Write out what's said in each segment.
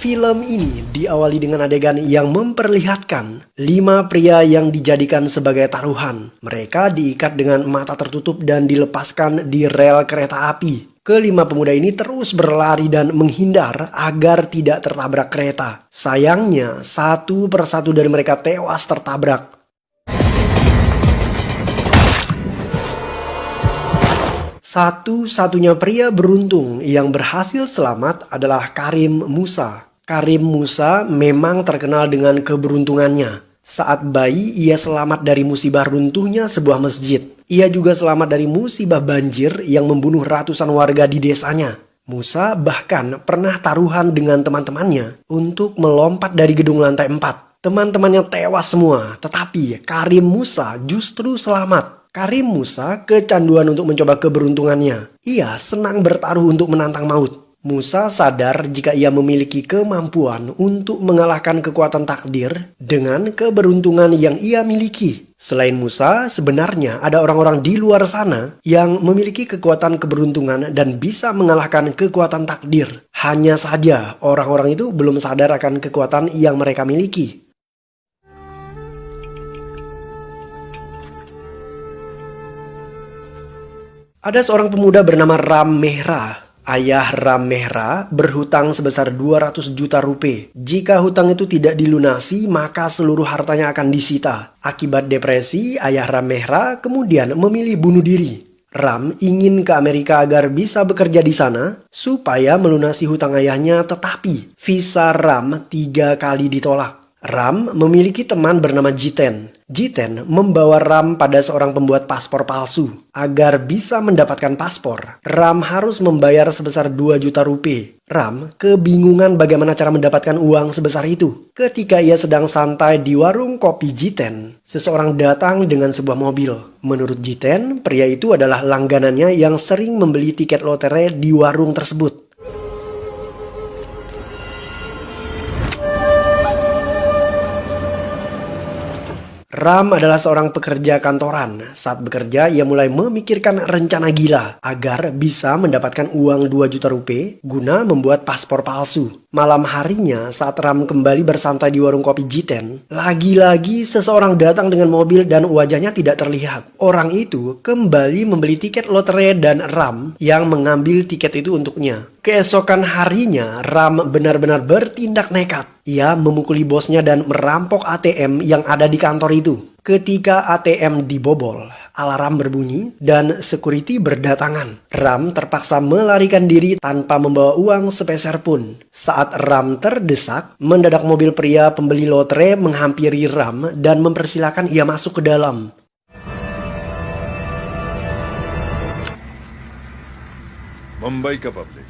Film ini diawali dengan adegan yang memperlihatkan 5 pria yang dijadikan sebagai taruhan. Mereka diikat dengan mata tertutup dan dilepaskan di rel kereta api. Kelima pemuda ini terus berlari dan menghindar agar tidak tertabrak kereta. Sayangnya, satu persatu dari mereka tewas tertabrak. Satu-satunya pria beruntung yang berhasil selamat adalah Karim Musa. Karim Musa memang terkenal dengan keberuntungannya. Saat bayi, ia selamat dari musibah runtuhnya sebuah masjid. Ia juga selamat dari musibah banjir yang membunuh ratusan warga di desanya. Musa bahkan pernah taruhan dengan teman-temannya untuk melompat dari gedung lantai 4. Teman-temannya tewas semua, tetapi Karim Musa justru selamat. Karim Musa kecanduan untuk mencoba keberuntungannya. Ia senang bertaruh untuk menantang maut. Musa sadar jika ia memiliki kemampuan untuk mengalahkan kekuatan takdir dengan keberuntungan yang ia miliki. Selain Musa, sebenarnya ada orang-orang di luar sana yang memiliki kekuatan keberuntungan dan bisa mengalahkan kekuatan takdir. Hanya saja orang-orang itu belum sadar akan kekuatan yang mereka miliki. Ada seorang pemuda bernama Ram Mehra. Ayah Ram Mehra berhutang sebesar 200 juta rupiah. Jika hutang itu tidak dilunasi, maka seluruh hartanya akan disita. Akibat depresi, ayah Ram Mehra kemudian memilih bunuh diri. Ram ingin ke Amerika agar bisa bekerja di sana supaya melunasi hutang ayahnya, tetapi visa Ram 3 kali ditolak. Ram memiliki teman bernama Jiten. Jiten membawa Ram pada seorang pembuat paspor palsu. Agar bisa mendapatkan paspor, Ram harus membayar sebesar 2 juta rupiah. Ram kebingungan bagaimana cara mendapatkan uang sebesar itu. Ketika ia sedang santai di warung kopi Jiten, seseorang datang dengan sebuah mobil. Menurut Jiten, pria itu adalah langganannya yang sering membeli tiket lotre di warung tersebut. Ram adalah seorang pekerja kantoran. Saat bekerja, ia mulai memikirkan rencana gila agar bisa mendapatkan uang 2 juta rupiah guna membuat paspor palsu. Malam harinya, saat Ram kembali bersantai di warung kopi Jiten, lagi-lagi seseorang datang dengan mobil dan wajahnya tidak terlihat. Orang itu kembali membeli tiket lotre dan Ram yang mengambil tiket itu untuknya. Keesokan harinya, Ram benar-benar bertindak nekat. Ia memukuli bosnya dan merampok ATM yang ada di kantor itu. Ketika ATM dibobol, alarm berbunyi dan security berdatangan. Ram terpaksa melarikan diri tanpa membawa uang sepeser pun. Saat Ram terdesak, mendadak mobil pria pembeli lotre menghampiri Ram dan mempersilahkan ia masuk ke dalam. Mumbai ka public.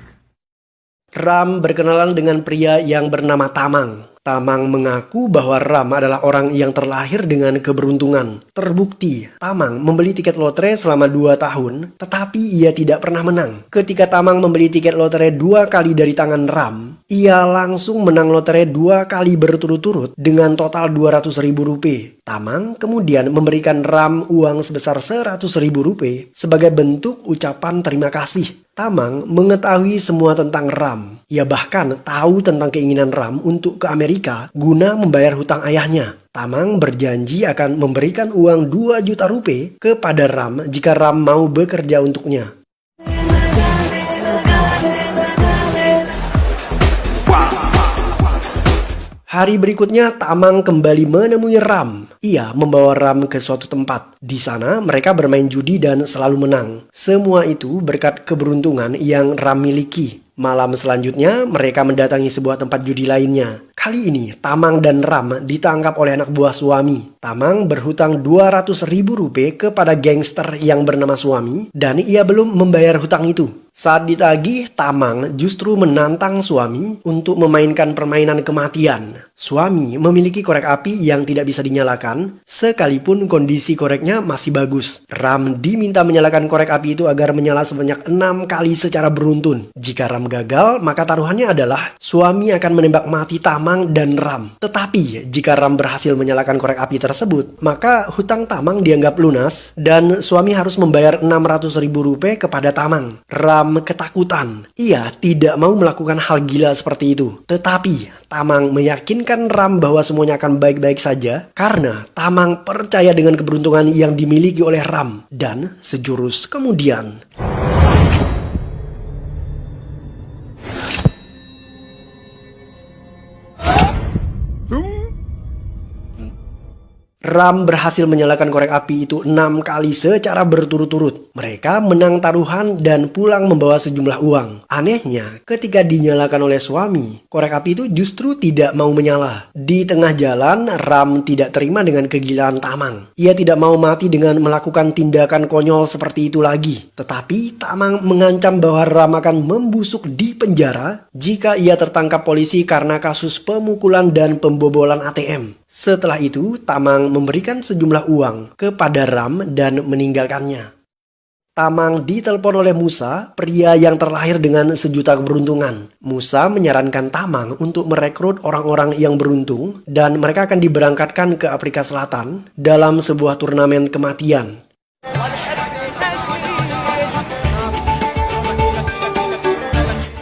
Ram berkenalan dengan pria yang bernama Tamang. Tamang mengaku bahwa Ram adalah orang yang terlahir dengan keberuntungan. Terbukti, Tamang membeli tiket lotre selama 2 tahun, tetapi ia tidak pernah menang. Ketika Tamang membeli tiket lotre 2 kali dari tangan Ram, ia langsung menang lotre 2 kali berturut-turut dengan total 200 ribu rupiah. Tamang kemudian memberikan Ram uang sebesar 100 ribu rupiah sebagai bentuk ucapan terima kasih. Tamang mengetahui semua tentang Ram. Ia bahkan tahu tentang keinginan Ram untuk ke Amerika guna membayar hutang ayahnya. Tamang berjanji akan memberikan uang 2 juta rupiah kepada Ram jika Ram mau bekerja untuknya. Hari berikutnya, Tamang kembali menemui Ram. Ia membawa Ram ke suatu tempat. Di sana, mereka bermain judi dan selalu menang. Semua itu berkat keberuntungan yang Ram miliki. Malam selanjutnya, mereka mendatangi sebuah tempat judi lainnya. Kali ini, Tamang dan Ram ditangkap oleh anak buah suami. Tamang berhutang 200 ribu rupiah kepada gangster yang bernama suami, dan ia belum membayar hutang itu. Saat ditagih, Tamang justru menantang suami untuk memainkan permainan kematian. Suami memiliki korek api yang tidak bisa dinyalakan, sekalipun kondisi koreknya masih bagus. Ram diminta menyalakan korek api itu agar menyala sebanyak 6 kali secara beruntun. Jika Ram Ram gagal, maka taruhannya adalah suami akan menembak mati Tamang dan Ram. Tetapi jika Ram berhasil menyalakan korek api tersebut, maka hutang Tamang dianggap lunas dan suami harus membayar 600.000 rupiah kepada Tamang. Ram ketakutan. Ia tidak mau melakukan hal gila seperti itu. Tetapi Tamang meyakinkan Ram bahwa semuanya akan baik-baik saja karena Tamang percaya dengan keberuntungan yang dimiliki oleh Ram. Dan sejurus kemudian, Ram berhasil menyalakan korek api itu 6 kali secara berturut-turut. Mereka menang taruhan dan pulang membawa sejumlah uang. Anehnya, ketika dinyalakan oleh suami, korek api itu justru tidak mau menyala. Di tengah jalan, Ram tidak terima dengan kegilaan Tamang. Ia tidak mau mati dengan melakukan tindakan konyol seperti itu lagi. Tetapi Tamang mengancam bahwa Ram akan membusuk di penjara jika ia tertangkap polisi karena kasus pemukulan dan pembobolan ATM. Setelah itu, Tamang memberikan sejumlah uang kepada Ram dan meninggalkannya. Tamang ditelepon oleh Musa, pria yang terlahir dengan sejuta keberuntungan. Musa menyarankan Tamang untuk merekrut orang-orang yang beruntung dan mereka akan diberangkatkan ke Afrika Selatan dalam sebuah turnamen kematian.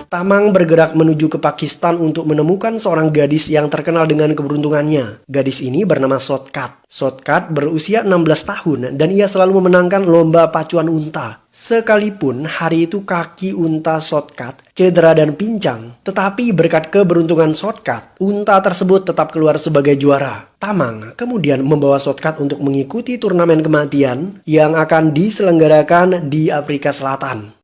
Tamang bergerak menuju ke Pakistan untuk menemukan seorang gadis yang terkenal dengan keberuntungannya. Gadis ini bernama Shotcut. Shotcut berusia 16 tahun dan ia selalu memenangkan lomba pacuan unta. Sekalipun hari itu kaki unta Shotcut cedera dan pincang, tetapi berkat keberuntungan Shotcut, unta tersebut tetap keluar sebagai juara. Tamang kemudian membawa Shotcut untuk mengikuti turnamen kematian yang akan diselenggarakan di Afrika Selatan.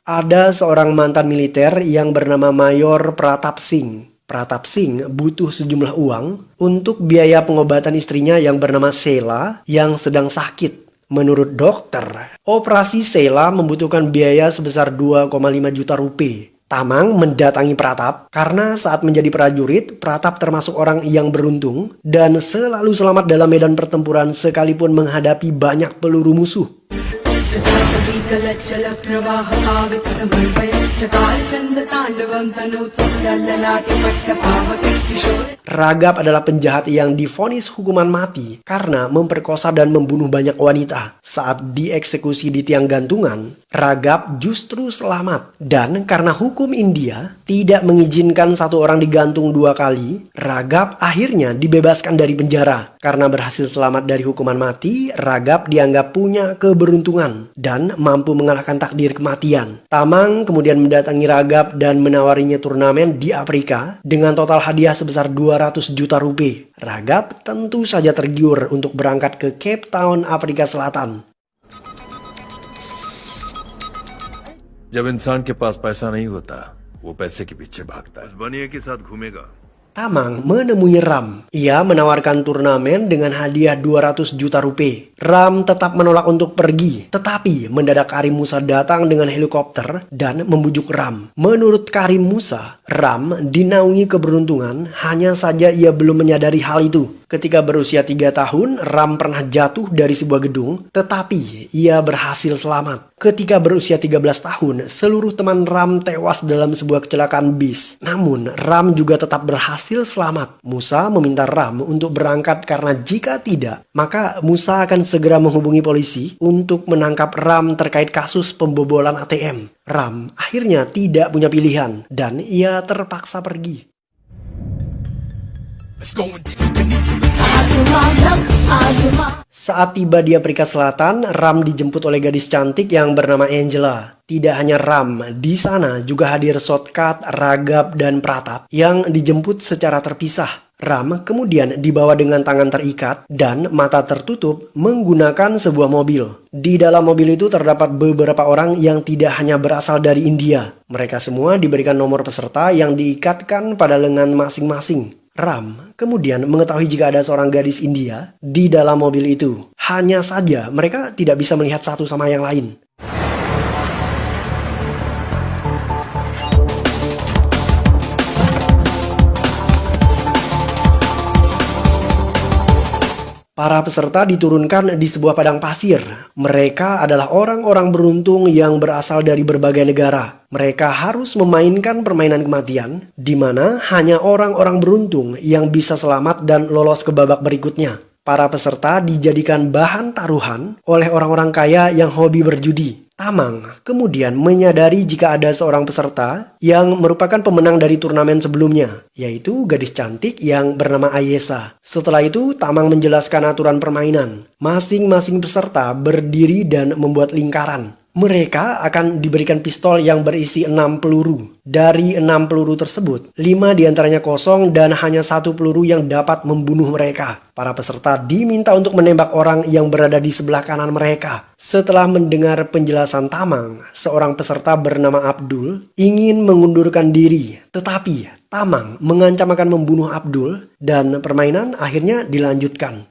Ada seorang mantan militer yang bernama Mayor Pratap Singh. Pratap Singh butuh sejumlah uang untuk biaya pengobatan istrinya yang bernama Sheila yang sedang sakit. Menurut dokter, operasi Sheila membutuhkan biaya sebesar 2,5 juta rupiah. Tamang mendatangi Pratap karena saat menjadi prajurit, Pratap termasuk orang yang beruntung dan selalu selamat dalam medan pertempuran sekalipun menghadapi banyak peluru musuh. Ragab adalah penjahat yang divonis hukuman mati karena memperkosa dan membunuh banyak wanita. Saat dieksekusi di tiang gantungan, Ragab justru selamat. Dan karena hukum India tidak mengizinkan satu orang digantung 2 kali, Ragab akhirnya dibebaskan dari penjara. Karena berhasil selamat dari hukuman mati, Ragab dianggap punya keberuntungan dan mampu mengalahkan takdir kematian. Tamang kemudian mendatangi Ragab dan menawarinya turnamen di Afrika dengan total hadiah sebesar 200 juta rupiah. Ragab tentu saja tergiur untuk berangkat ke Cape Town, Afrika Selatan. जब इंसान के पास पैसा नहीं होता, वो पैसे के पीछे भागता है। उस बनिए के साथ घूमेगा। Tamang menemui Ram. Ia menawarkan turnamen dengan hadiah 200 juta rupiah. Ram tetap menolak untuk pergi, tetapi mendadak Karim Musa datang dengan helikopter dan membujuk Ram. Menurut Karim Musa, Ram dinaungi keberuntungan, hanya saja ia belum menyadari hal itu. Ketika berusia 3 tahun, Ram pernah jatuh dari sebuah gedung, tetapi ia berhasil selamat. Ketika berusia 13 tahun, seluruh teman Ram tewas dalam sebuah kecelakaan bis. Namun, Ram juga tetap berhasil selamat. Musa meminta Ram untuk berangkat karena jika tidak, maka Musa akan segera menghubungi polisi untuk menangkap Ram terkait kasus pembobolan ATM. Ram akhirnya tidak punya pilihan dan ia terpaksa pergi. Saat tiba di Afrika Selatan, Ram dijemput oleh gadis cantik yang bernama Angela. Tidak hanya Ram, di sana juga hadir Shotcut, Ragab, dan Pratap yang dijemput secara terpisah. Ram kemudian dibawa dengan tangan terikat dan mata tertutup menggunakan sebuah mobil. Di dalam mobil itu terdapat beberapa orang yang tidak hanya berasal dari India. Mereka semua diberikan nomor peserta yang diikatkan pada lengan masing-masing. Ram kemudian mengetahui jika ada seorang gadis India di dalam mobil itu. Hanya saja mereka tidak bisa melihat satu sama yang lain. Para peserta diturunkan di sebuah padang pasir. Mereka adalah orang-orang beruntung yang berasal dari berbagai negara. Mereka harus memainkan permainan kematian, di mana hanya orang-orang beruntung yang bisa selamat dan lolos ke babak berikutnya. Para peserta dijadikan bahan taruhan oleh orang-orang kaya yang hobi berjudi. Tamang kemudian menyadari jika ada seorang peserta yang merupakan pemenang dari turnamen sebelumnya, yaitu gadis cantik yang bernama Ayesa. Setelah itu, Tamang menjelaskan aturan permainan. Masing-masing peserta berdiri dan membuat lingkaran. Mereka akan diberikan pistol yang berisi 6 peluru. Dari 6 peluru tersebut, 5 diantaranya kosong dan hanya 1 peluru yang dapat membunuh mereka. Para peserta diminta untuk menembak orang yang berada di sebelah kanan mereka. Setelah mendengar penjelasan Tamang, seorang peserta bernama Abdul ingin mengundurkan diri. Tetapi Tamang mengancam akan membunuh Abdul dan permainan akhirnya dilanjutkan.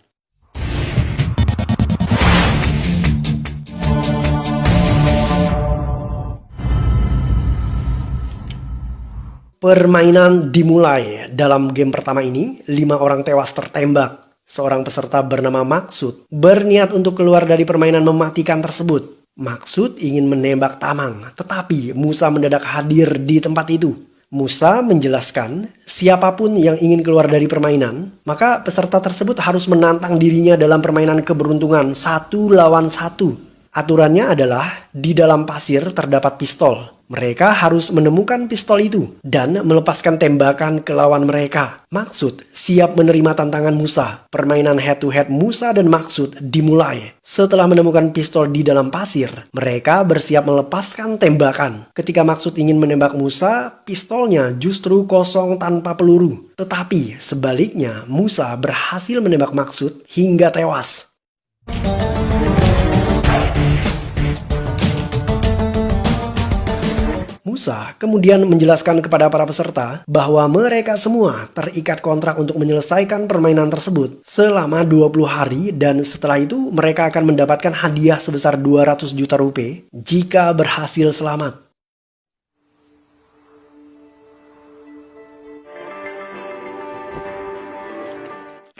Permainan dimulai. Dalam game pertama ini, 5 orang tewas tertembak. Seorang peserta bernama Maksud berniat untuk keluar dari permainan mematikan tersebut. Maksud ingin menembak Tamang, tetapi Musa mendadak hadir di tempat itu. Musa menjelaskan, siapapun yang ingin keluar dari permainan, maka peserta tersebut harus menantang dirinya dalam permainan keberuntungan 1 lawan 1. Aturannya adalah, di dalam pasir terdapat pistol. Mereka harus menemukan pistol itu dan melepaskan tembakan ke lawan mereka. Maksud siap menerima tantangan Musa. Permainan head-to-head Musa dan Maksud dimulai. Setelah menemukan pistol di dalam pasir, mereka bersiap melepaskan tembakan. Ketika Maksud ingin menembak Musa, pistolnya justru kosong tanpa peluru. Tetapi sebaliknya, Musa berhasil menembak Maksud hingga tewas. Musa kemudian menjelaskan kepada para peserta bahwa mereka semua terikat kontrak untuk menyelesaikan permainan tersebut selama 20 hari dan setelah itu mereka akan mendapatkan hadiah sebesar 200 juta rupiah jika berhasil selamat.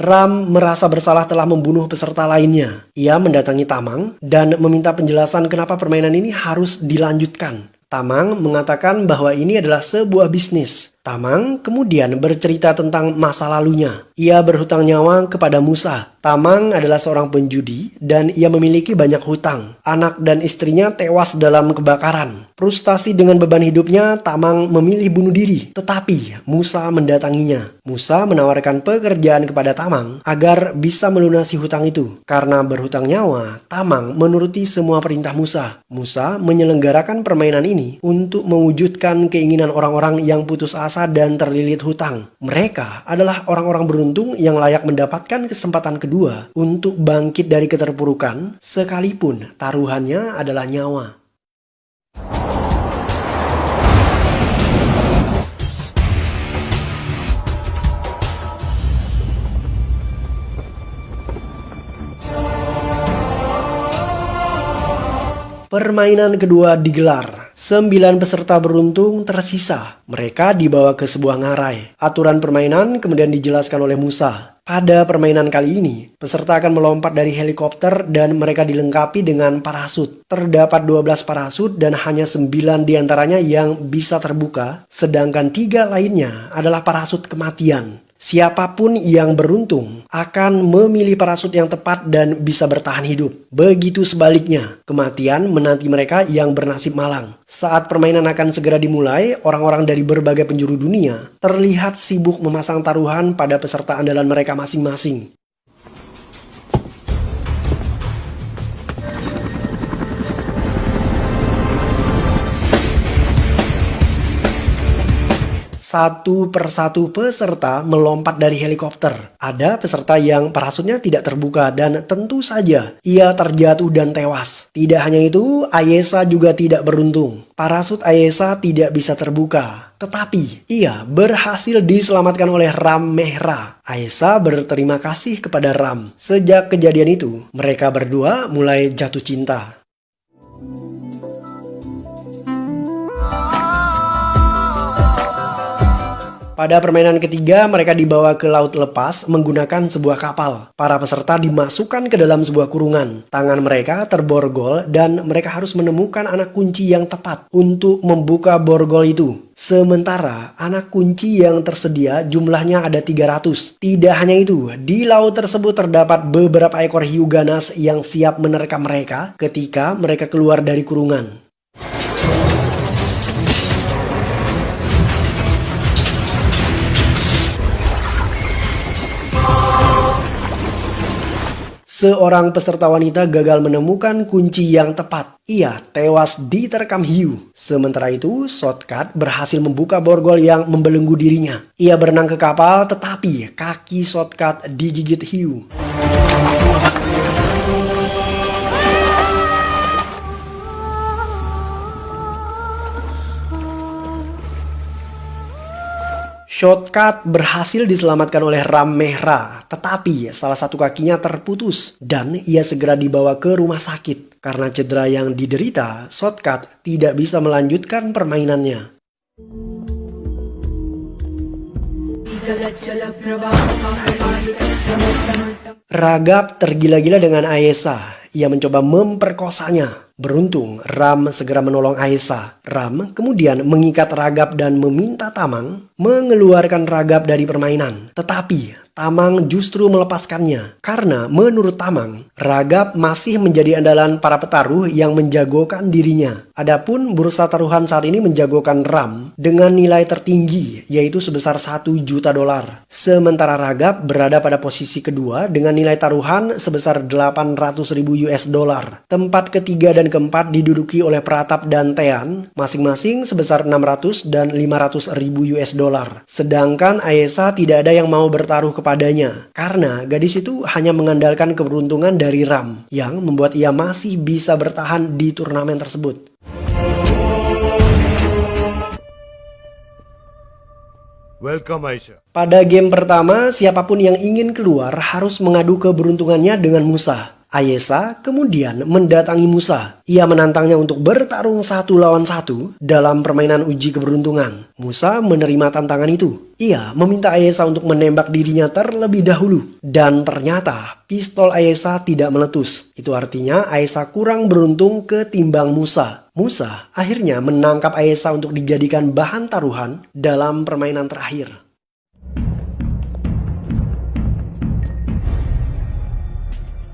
Ram merasa bersalah telah membunuh peserta lainnya. Ia mendatangi Tamang dan meminta penjelasan kenapa permainan ini harus dilanjutkan. Tamang mengatakan bahwa ini adalah sebuah bisnis. Tamang kemudian bercerita tentang masa lalunya. Ia berhutang nyawa kepada Musa. Tamang adalah seorang penjudi dan ia memiliki banyak hutang. Anak dan istrinya tewas dalam kebakaran. Frustasi dengan beban hidupnya, Tamang memilih bunuh diri. Tetapi Musa mendatanginya. Musa menawarkan pekerjaan kepada Tamang agar bisa melunasi hutang itu. Karena berhutang nyawa, Tamang menuruti semua perintah Musa. Musa menyelenggarakan permainan ini untuk mewujudkan keinginan orang-orang yang putus asa dan terlilit hutang. Mereka adalah orang-orang beruntung yang layak mendapatkan kesempatan kedua untuk bangkit dari keterpurukan, sekalipun taruhannya adalah nyawa. Permainan kedua digelar. 9 peserta beruntung tersisa. Mereka dibawa ke sebuah ngarai. Aturan permainan kemudian dijelaskan oleh Musa. Pada permainan kali ini, peserta akan melompat dari helikopter dan mereka dilengkapi dengan parasut. Terdapat 12 parasut dan hanya 9 diantaranya yang bisa terbuka, sedangkan 3 lainnya adalah parasut kematian. Siapapun yang beruntung akan memilih parasut yang tepat dan bisa bertahan hidup. Begitu sebaliknya, kematian menanti mereka yang bernasib malang. Saat permainan akan segera dimulai, orang-orang dari berbagai penjuru dunia terlihat sibuk memasang taruhan pada peserta andalan mereka masing-masing. Satu persatu peserta melompat dari helikopter. Ada peserta yang parasutnya tidak terbuka dan tentu saja ia terjatuh dan tewas. Tidak hanya itu, Ayesa juga tidak beruntung. Parasut Ayesa tidak bisa terbuka. Tetapi ia berhasil diselamatkan oleh Ram Mehra. Ayesa berterima kasih kepada Ram. Sejak kejadian itu, mereka berdua mulai jatuh cinta. Pada permainan ketiga, mereka dibawa ke laut lepas menggunakan sebuah kapal. Para peserta dimasukkan ke dalam sebuah kurungan. Tangan mereka terborgol dan mereka harus menemukan anak kunci yang tepat untuk membuka borgol itu. Sementara anak kunci yang tersedia jumlahnya ada 300. Tidak hanya itu, di laut tersebut terdapat beberapa ekor hiu ganas yang siap menerkam mereka ketika mereka keluar dari kurungan. Seorang peserta wanita gagal menemukan kunci yang tepat. Ia tewas diterkam hiu. Sementara itu, Shortcut berhasil membuka borgol yang membelenggu dirinya. Ia berenang ke kapal, tetapi kaki Shortcut digigit hiu. Shortcut berhasil diselamatkan oleh Ram Mehra, tetapi salah satu kakinya terputus dan ia segera dibawa ke rumah sakit. Karena cedera yang diderita, Shortcut tidak bisa melanjutkan permainannya. Ragab tergila-gila dengan Ayesha. Ia mencoba memperkosanya. Beruntung, Ram segera menolong Ayesha. Ram kemudian mengikat Ragab dan meminta Tamang mengeluarkan Ragab dari permainan. Tetapi Tamang justru melepaskannya. Karena menurut Tamang, Ragab masih menjadi andalan para petaruh yang menjagokan dirinya. Adapun bursa taruhan saat ini menjagokan Ram dengan nilai tertinggi, yaitu sebesar $1 juta. Sementara Ragab berada pada posisi kedua dengan nilai taruhan sebesar $800.000. Tempat ketiga dan keempat diduduki oleh Pratap dan Tean, masing-masing sebesar $600 dan $500.000. Sedangkan Ayesha tidak ada yang mau bertaruh kepadanya, karena gadis itu hanya mengandalkan keberuntungan dari Ram, yang membuat ia masih bisa bertahan di turnamen tersebut. Welcome, Aisha. Pada game pertama, siapapun yang ingin keluar harus mengadu keberuntungannya dengan Musa. Ayesha kemudian mendatangi Musa. Ia menantangnya untuk bertarung 1 lawan 1 dalam permainan uji keberuntungan. Musa menerima tantangan itu. Ia meminta Ayesha untuk menembak dirinya terlebih dahulu. Dan ternyata pistol Ayesha tidak meletus. Itu artinya Ayesha kurang beruntung ketimbang Musa. Musa akhirnya menangkap Ayesha untuk dijadikan bahan taruhan dalam permainan terakhir.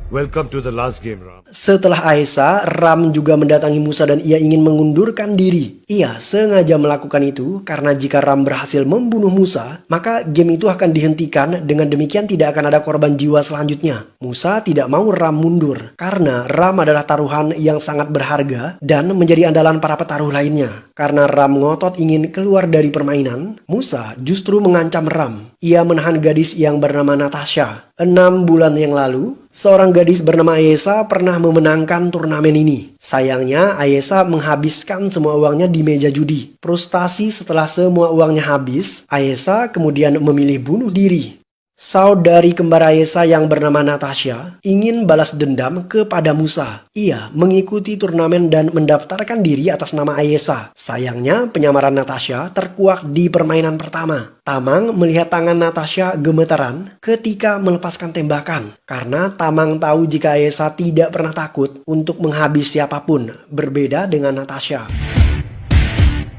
Welcome to the last game, Ram. Setelah Ayesha, Ram juga mendatangi Musa dan ia ingin mengundurkan diri. Ia sengaja melakukan itu karena jika Ram berhasil membunuh Musa, maka game itu akan dihentikan, dengan demikian tidak akan ada korban jiwa selanjutnya. Musa tidak mau Ram mundur karena Ram adalah taruhan yang sangat berharga dan menjadi andalan para petaruh lainnya. Karena Ram ngotot ingin keluar dari permainan, Musa justru mengancam Ram. Ia menahan gadis yang bernama Natasha. 6 bulan yang lalu, seorang gadis bernama Ayesha pernah memenangkan turnamen ini. Sayangnya, Ayesha menghabiskan semua uangnya di meja judi. Frustasi setelah semua uangnya habis, Ayesha kemudian memilih bunuh diri. Saudari kembar Ayesha yang bernama Natasha ingin balas dendam kepada Musa. Ia mengikuti turnamen dan mendaftarkan diri atas nama Ayesha. Sayangnya, penyamaran Natasha terkuak di permainan pertama. Tamang melihat tangan Natasha gemetaran ketika melepaskan tembakan. Karena Tamang tahu jika Ayesha tidak pernah takut untuk menghabis siapapun, berbeda dengan Natasha.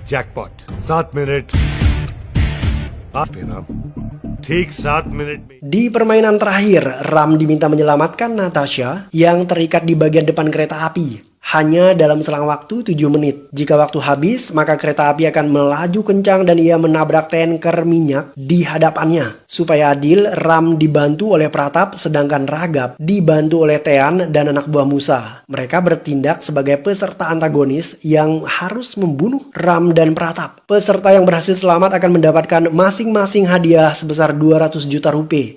Jackpot. 7 minute. ठीक 7 menit. Di permainan terakhir, Ram diminta menyelamatkan Natasha yang terikat di bagian depan kereta api. Hanya dalam selang waktu 7 menit. Jika waktu habis, maka kereta api akan melaju kencang dan ia menabrak tanker minyak di hadapannya. Supaya adil, Ram dibantu oleh Pratap, sedangkan Ragab dibantu oleh Tean dan anak buah Musa. Mereka bertindak sebagai peserta antagonis yang harus membunuh Ram dan Pratap. Peserta yang berhasil selamat akan mendapatkan masing-masing hadiah sebesar 200 juta rupiah.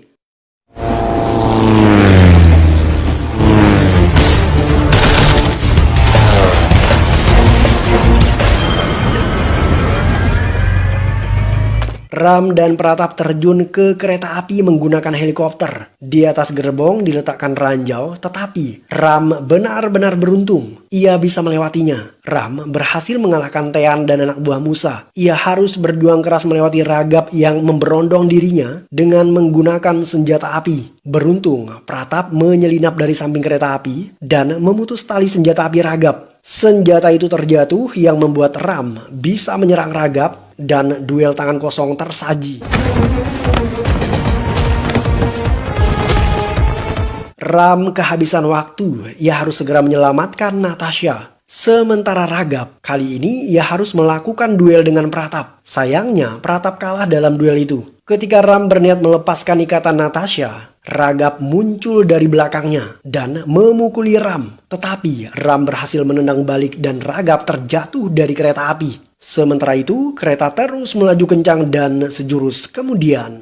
Ram dan Pratap terjun ke kereta api menggunakan helikopter. Di atas gerbong diletakkan ranjau, tetapi Ram benar-benar beruntung. Ia bisa melewatinya. Ram berhasil mengalahkan Tean dan anak buah Musa. Ia harus berjuang keras melewati Ragab yang memberondong dirinya dengan menggunakan senjata api. Beruntung, Pratap menyelinap dari samping kereta api dan memutus tali senjata api Ragab. Senjata itu terjatuh yang membuat Ram bisa menyerang Ragab dan duel tangan kosong tersaji. Ram kehabisan waktu, ia harus segera menyelamatkan Natasha. Sementara Ragab, kali ini ia harus melakukan duel dengan Pratap. Sayangnya, Pratap kalah dalam duel itu. Ketika Ram berniat melepaskan ikatan Natasha, Ragab muncul dari belakangnya dan memukuli Ram. Tetapi Ram berhasil menendang balik dan Ragab terjatuh dari kereta api. Sementara itu, kereta terus melaju kencang dan sejurus kemudian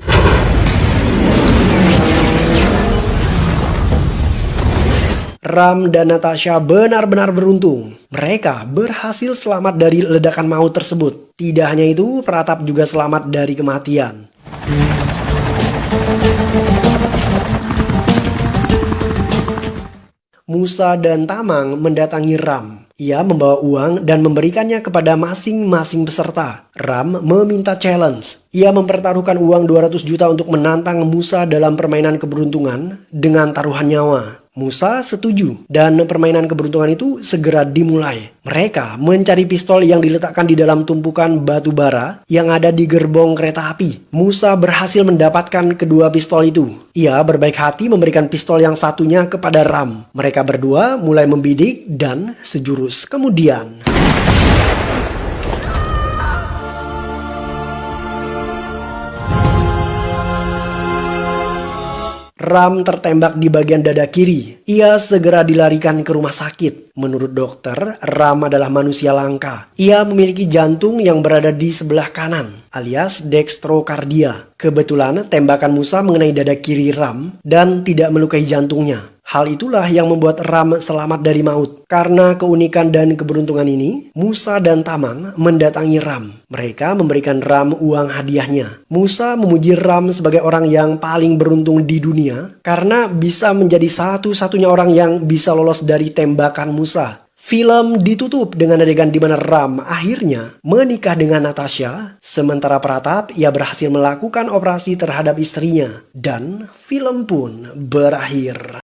Ram dan Natasha benar-benar beruntung. Mereka berhasil selamat dari ledakan maut tersebut. Tidak hanya itu, Pratap juga selamat dari kematian. Musa dan Tamang mendatangi Ram. Ia membawa uang dan memberikannya kepada masing-masing peserta. Ram meminta challenge. Ia mempertaruhkan uang 200 juta untuk menantang Musa dalam permainan keberuntungan dengan taruhan nyawa. Musa setuju dan permainan keberuntungan itu segera dimulai. Mereka mencari pistol yang diletakkan di dalam tumpukan batu bara yang ada di gerbong kereta api. Musa berhasil mendapatkan kedua pistol itu. Ia berbaik hati memberikan pistol yang satunya kepada Ram. Mereka berdua mulai membidik dan sejurus kemudian Ram tertembak di bagian dada kiri. Ia segera dilarikan ke rumah sakit. Menurut dokter, Ram adalah manusia langka. Ia memiliki jantung yang berada di sebelah kanan, alias dextrokardia. Kebetulan tembakan Musa mengenai dada kiri Ram dan tidak melukai jantungnya. Hal itulah yang membuat Ram selamat dari maut. Karena keunikan dan keberuntungan ini, Musa dan Tamang mendatangi Ram. Mereka memberikan Ram uang hadiahnya. Musa memuji Ram sebagai orang yang paling beruntung di dunia karena bisa menjadi satu-satunya orang yang bisa lolos dari tembakan Musa. Film ditutup dengan adegan di mana Ram akhirnya menikah dengan Natasha, sementara Pratap ia berhasil melakukan operasi terhadap istrinya dan film pun berakhir.